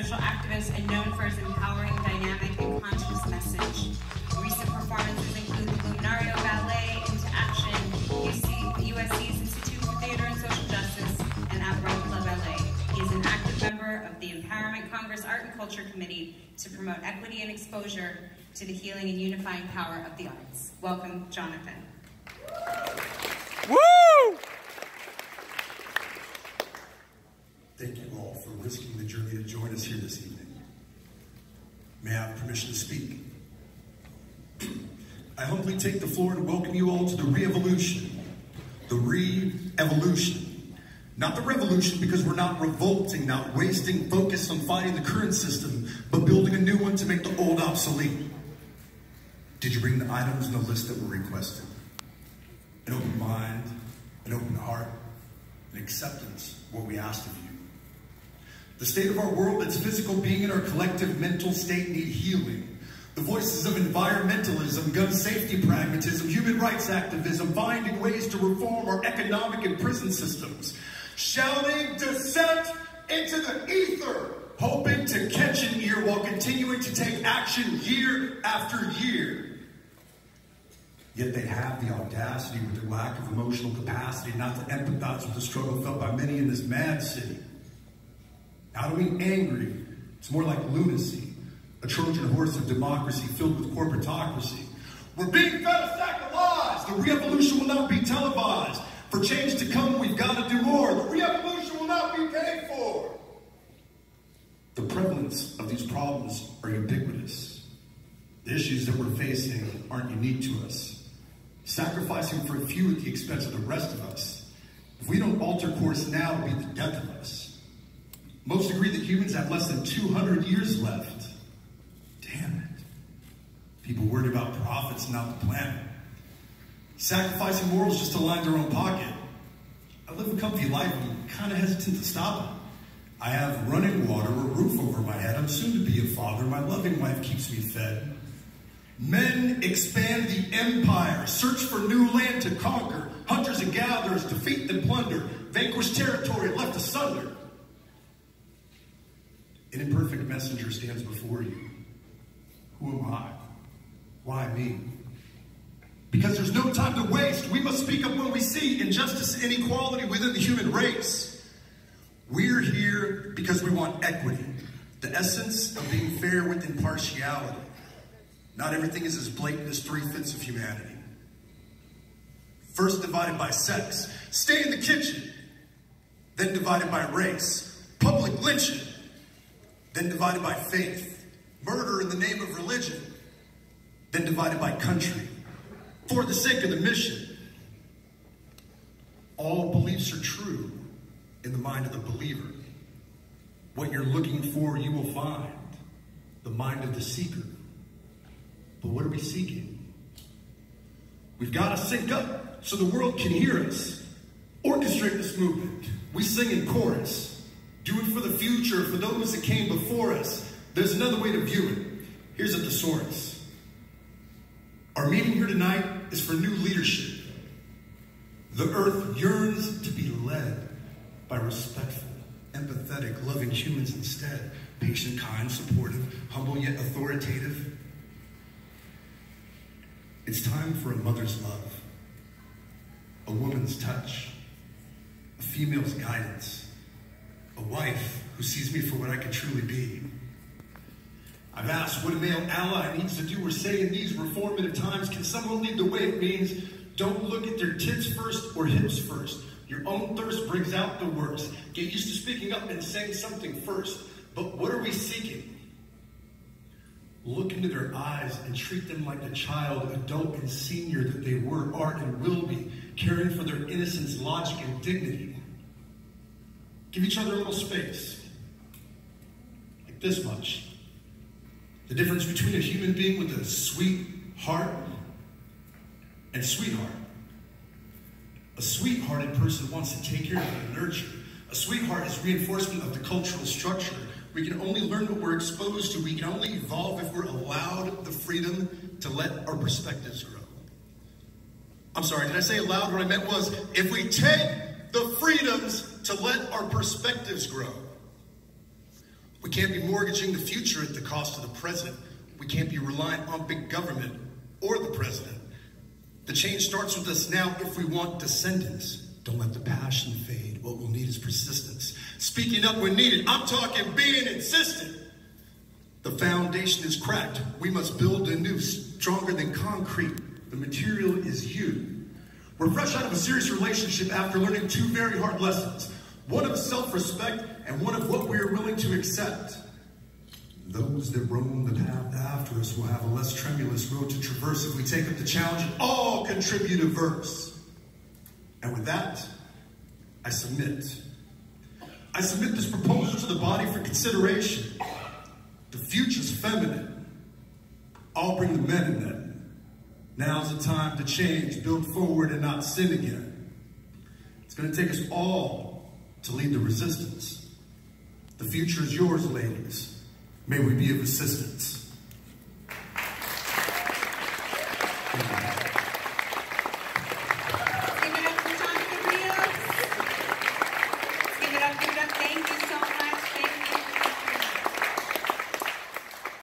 social activist and known for his empowering, dynamic, and conscious message. Recent performances include the Luminario Ballet into Action, USC's Institute for Theater and Social Justice, and Outright Club Ballet. He is an active member of the Empowerment Congress Art and Culture Committee to promote equity and exposure to the healing and unifying power of the arts. Welcome, Jonathon. Woo! Thank you all for risking the journey to join us here this evening. May I have permission to speak? I humbly take the floor to welcome you all to the re-evolution. The re-evolution. Not the revolution, because we're not revolting, not wasting focus on fighting the current system, but building a new one to make the old obsolete. Did you bring the items in the list that were requested? An open mind, an open heart, an acceptance of what we asked of you. The state of our world, its physical being, and our collective mental state need healing. The voices of environmentalism, gun safety pragmatism, human rights activism, finding ways to reform our economic and prison systems. Shouting dissent into the ether, hoping to catch an ear while continuing to take action year after year. Yet they have the audacity, with their lack of emotional capacity, not to empathize with the struggle felt by many in this mad city. Not only angry, it's more like lunacy, a Trojan horse of democracy filled with corporatocracy. We're being fed a stack of lies. The re-evolution will not be televised. For change to come, we've got to do more. The re-evolution will not be paid for. The prevalence of these problems are ubiquitous. The issues that we're facing aren't unique to us. Sacrificing for a few at the expense of the rest of us. If we don't alter course now, it'll be the death of us. Most agree that humans have less than 200 years left. Damn it. People worried about profits and not the planet. Sacrificing morals just to line their own pocket. I live a comfy life and I'm kind of hesitant to stop it. I have running water, a roof over my head. I'm soon to be a father. My loving wife keeps me fed. Men expand the empire, search for new land to conquer. Hunters and gatherers defeat and plunder. Vanquish territory left asunder. An imperfect messenger stands before you. Who am I? Why me? Because there's no time to waste. We must speak up when we see injustice and inequality within the human race. We're here because we want equity, the essence of being fair with impartiality. Not everything is as blatant as 3/5 of humanity. First divided by sex, stay in the kitchen. Then divided by race, public lynching. Then divided by faith, murder in the name of religion. Then divided by country, for the sake of the mission. All beliefs are true in the mind of the believer. What you're looking for, you will find. The mind of the seeker. But what are we seeking? We've got to sync up so the world can hear us. Orchestrate this movement. We sing in chorus. Do it for the future, for those that came before us. There's another way to view it. Here's a thesaurus. Our meeting here tonight is for new leadership. The earth yearns to be led by respectful, empathetic, loving humans instead. Patient, kind, supportive, humble yet authoritative. It's time for a mother's love, a woman's touch, a female's guidance, a wife who sees me for what I can truly be. I've asked what a male ally needs to do or say in these reformative times. Can someone lead the way? It means don't look at their tits first or hips first. Your own thirst brings out the worst. Get used to speaking up and saying something first. But what are we seeking? Look into their eyes and treat them like the child, adult, and senior that they were, are, and will be, caring for their innocence, logic, and dignity. Give each other a little space, like this much. The difference between a human being with a sweet heart and sweetheart. A sweet-hearted person wants to take care of and nurture. A sweetheart is reinforcement of the cultural structure. We can only learn what we're exposed to. We can only evolve if we're allowed the freedom to let our perspectives grow. I'm sorry, did I say aloud? What I meant was, if we take the freedoms to let our perspectives grow. We can't be mortgaging the future at the cost of the present. We can't be reliant on big government or the president. The change starts with us now if we want descendants. Don't let the passion fade. What we'll need is persistence. Speaking up when needed. I'm talking being insistent. The foundation is cracked. We must build anew, stronger than concrete. The material is you. We're fresh out of a serious relationship after learning two very hard lessons. One of self-respect and one of what we are willing to accept. Those that roam the path after us will have a less tremulous road to traverse if we take up the challenge and all contribute a verse. And with that, I submit. I submit this proposal to the body for consideration. The future's feminine. I'll bring the men in it. Now's the time to change, build forward, and not sin again. It's going to take us all to lead the resistance. The future is yours, ladies. May we be of assistance.